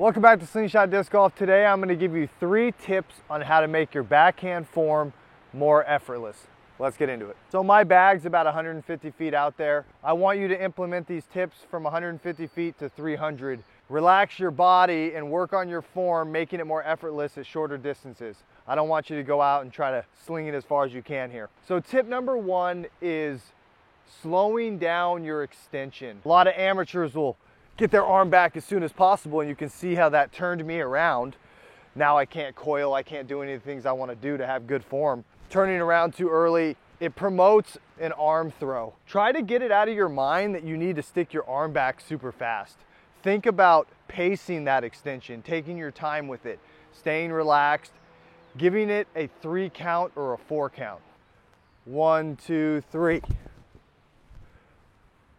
Welcome back to Slingshot Disc Golf. Today I'm going to give you 3 tips on how to make your backhand form more effortless. Let's get into it. So my bag's about 150 feet out there. I want you to implement these tips from 150 feet to 300. Relax your body and work on your form, making it more effortless at shorter distances. I don't want you to go out and try to sling it as far as you can here. So tip number 1 is slowing down your extension. A lot of amateurs will get their arm back as soon as possible, and you can see how that turned me around. Now I can't coil, I can't do any of the things I want to do to have good form. Turning around too early, it promotes an arm throw. Try to get it out of your mind that you need to stick your arm back super fast. Think about pacing that extension, taking your time with it, staying relaxed, giving it a 3 count or a 4 count. 1, 2, 3.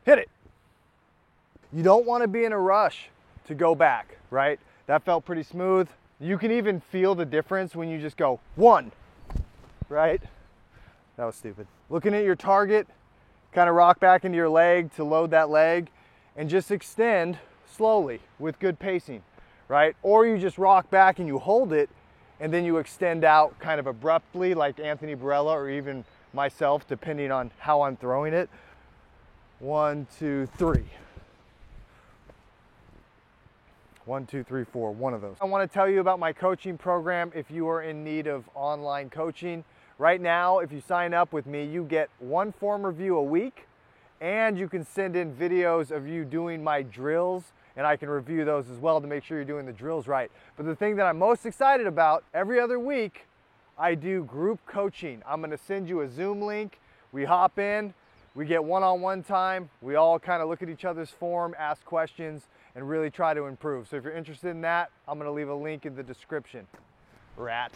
Hit it. You don't want to be in a rush to go back, right? That felt pretty smooth. You can even feel the difference when you just go 1, right? That was stupid. Looking at your target, kind of rock back into your leg to load that leg and just extend slowly with good pacing, right? Or you just rock back and you hold it and then you extend out kind of abruptly like Anthony Barella or even myself, depending on how I'm throwing it. 1, 2, 3. 1, 2, 3, 4, one of those. I want to tell you about my coaching program if you are in need of online coaching. Right now, if you sign up with me, you get 1 form review a week, and you can send in videos of you doing my drills, and I can review those as well to make sure you're doing the drills right. But the thing that I'm most excited about, every other week, I do group coaching. I'm going to send you a Zoom link. We hop in, we get one-on-one time. We all kind of look at each other's form, ask questions, and really try to improve. So if you're interested in that, I'm gonna leave a link in the description. Rat.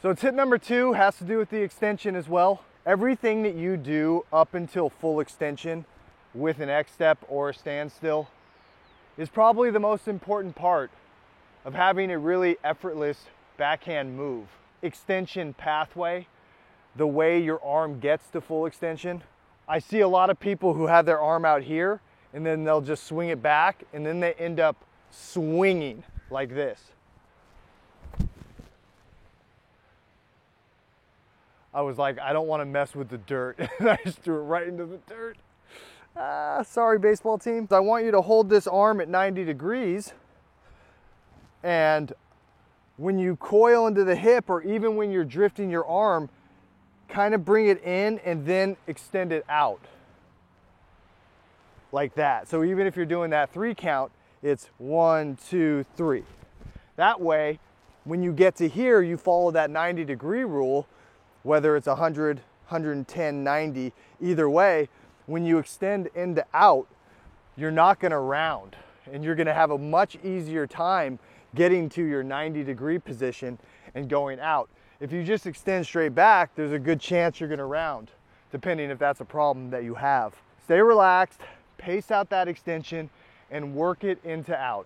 So tip number 2 has to do with the extension as well. Everything that you do up until full extension with an X-step or a standstill is probably the most important part of having a really effortless backhand move. Extension pathway, the way your arm gets to full extension. I see a lot of people who have their arm out here and then they'll just swing it back and then they end up swinging like this. I was like, I don't want to mess with the dirt. And I just threw it right into the dirt. Sorry, baseball team. I want you to hold this arm at 90 degrees. And when you coil into the hip or even when you're drifting your arm, kind of bring it in and then extend it out. Like that. So even if you're doing that 3 count, it's 1, 2, 3. That way, when you get to here, you follow that 90-degree rule, whether it's 100, 110, 90, either way, when you extend into out, you're not gonna round and you're gonna have a much easier time getting to your 90-degree position and going out. If you just extend straight back, there's a good chance you're gonna round, depending if that's a problem that you have. Stay relaxed. Pace out that extension and work it into out.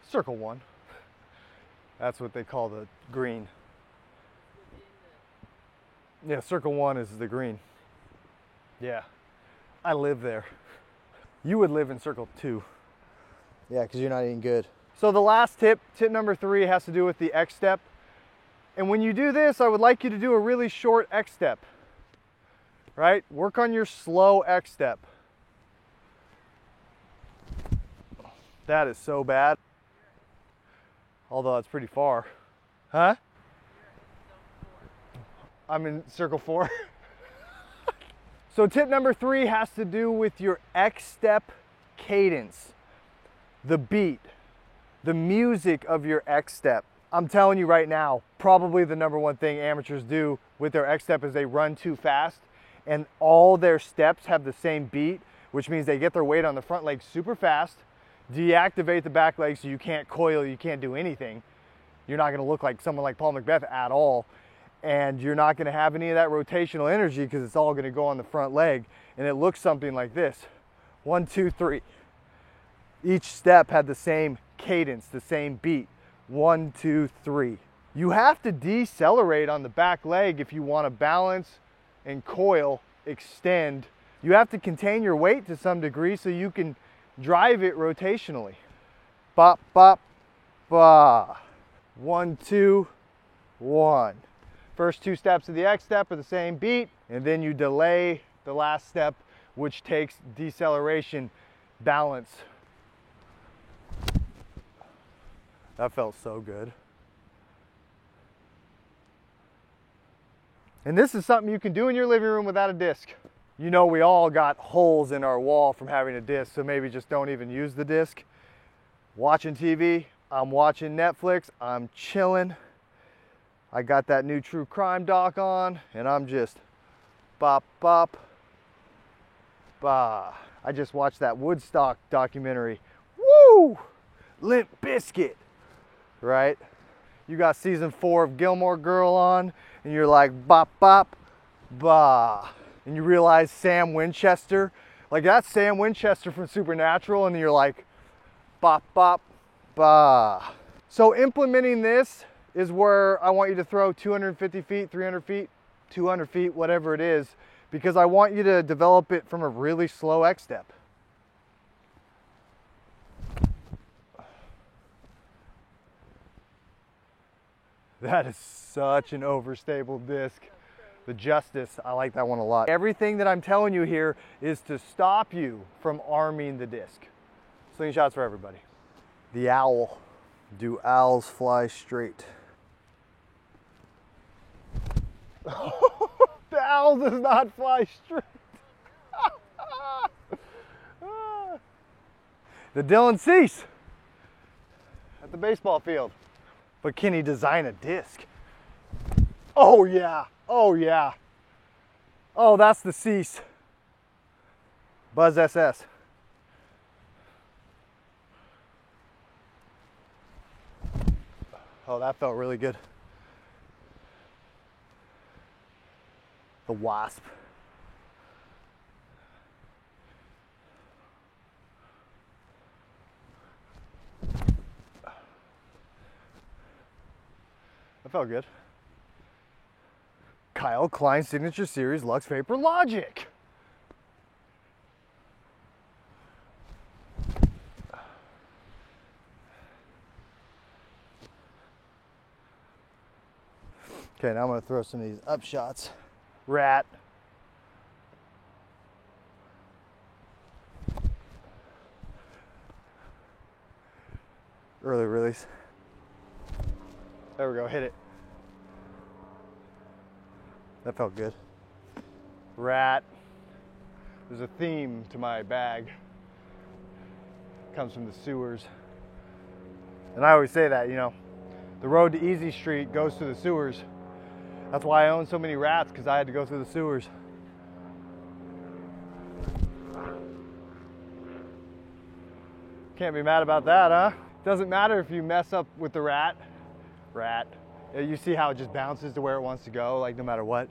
Circle 1. That's what they call the green. Yeah, circle 1 is the green. Yeah, I live there. You would live in circle 2. Yeah, because you're not eating good. So the last tip, tip number 3, has to do with the X-step. And when you do this, I would like you to do a really short X-step, right? Work on your slow X-step. That is so bad. Although it's pretty far. Huh? I'm in circle 4. So tip number 3 has to do with your X-step cadence, the beat, the music of your X-step. I'm telling you right now, probably the number 1 thing amateurs do with their X-step is they run too fast and all their steps have the same beat, which means they get their weight on the front leg super fast, deactivate the back leg so you can't coil, you can't do anything. You're not gonna look like someone like Paul McBeth at all, and you're not gonna have any of that rotational energy because it's all gonna go on the front leg, and it looks something like this. 1, 2, 3. Each step had the same cadence, the same beat. 1, 2, 3. You have to decelerate on the back leg if you want to balance and coil, extend You have to contain your weight to some degree so you can drive it rotationally. Bop, bop, ba. 1, 2, 1. First 2 steps of the X step are the same beat, and then you delay the last step, which takes deceleration balance. That felt so good. And this is something you can do in your living room without a disc. You know, we all got holes in our wall from having a disc, so maybe just don't even use the disc. Watching TV, I'm watching Netflix, I'm chilling. I got that new true crime doc on, and I'm just bop, bop, bah. I just watched that Woodstock documentary. Woo! Limp Bizkit, right? You got season 4 of Gilmore Girl on, and you're like bop, bop, bah. And you realize Sam Winchester, like that's Sam Winchester from Supernatural, and you're like bop, bop, bah. So implementing this is where I want you to throw 250 feet, 300 feet, 200 feet, whatever it is, because I want you to develop it from a really slow X step. That is such an overstable disc. The Justice, I like that one a lot. Everything that I'm telling you here is to stop you from arming the disc. Slingshots for everybody. The owl. Do owls fly straight? The owl does not fly straight. The Dylan Cease at the baseball field. But can he design a disc? Oh yeah, oh yeah. Oh, that's the Cease. Buzz SS. Oh, that felt really good. The Wasp. That felt good. Kyle Klein Signature Series Lux Vapor Logic. Okay, now I'm going to throw some of these up shots. Rat. Early release. There we go, hit it. That felt good. Rat. There's a theme to my bag. Comes from the sewers. And I always say that, you know, the road to Easy Street goes through the sewers. That's why I own so many rats, because I had to go through the sewers. Can't be mad about that, huh? Doesn't matter if you mess up with the rat. You see how it just bounces to where it wants to go, like no matter what.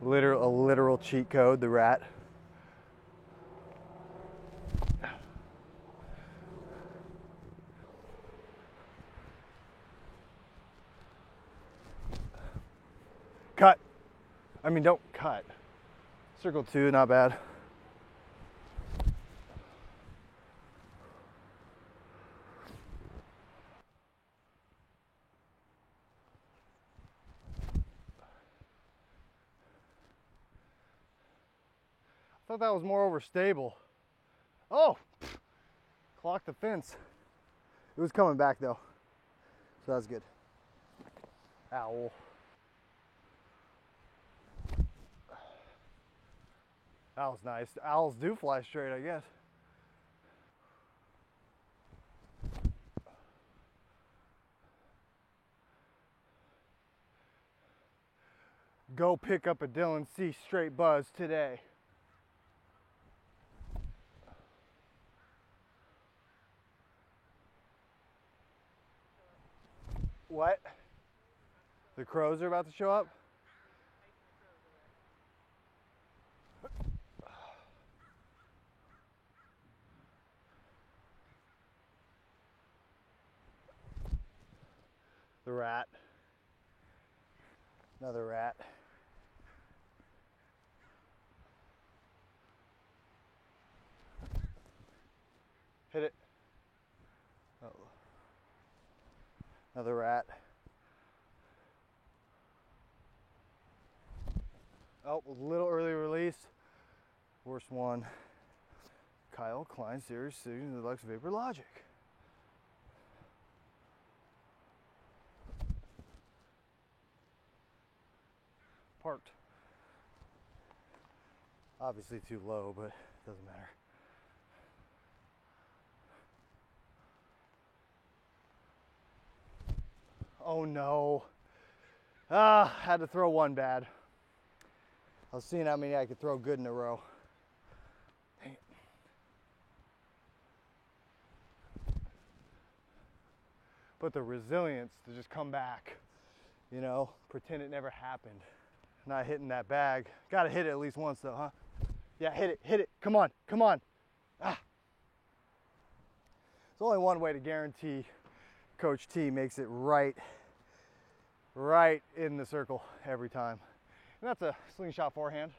A literal cheat code, the rat. Cut. I mean, don't cut. Circle 2, not bad. I thought that was more overstable. Oh, clocked the fence. It was coming back though, so that's good. Owl. That was nice. Owls do fly straight, I guess. Go pick up a Dylan Cease straight buzz today. What? The crows are about to show up? The rat. Another rat. Hit it. Oh. Another rat. Oh, a little early release. Worst one. Kyle Klein Series Decision Deluxe Vapor Logic. Parked. Obviously too low, but it doesn't matter. Oh no. Had to throw one bad. I was seeing how many I could throw good in a row. Dang it. But the resilience to just come back, you know, pretend it never happened. Not hitting that bag. Gotta hit it at least once though, huh? Yeah, hit it, come on, come on. There's only one way to guarantee Coach T makes it right in the circle every time. And that's a slingshot forehand.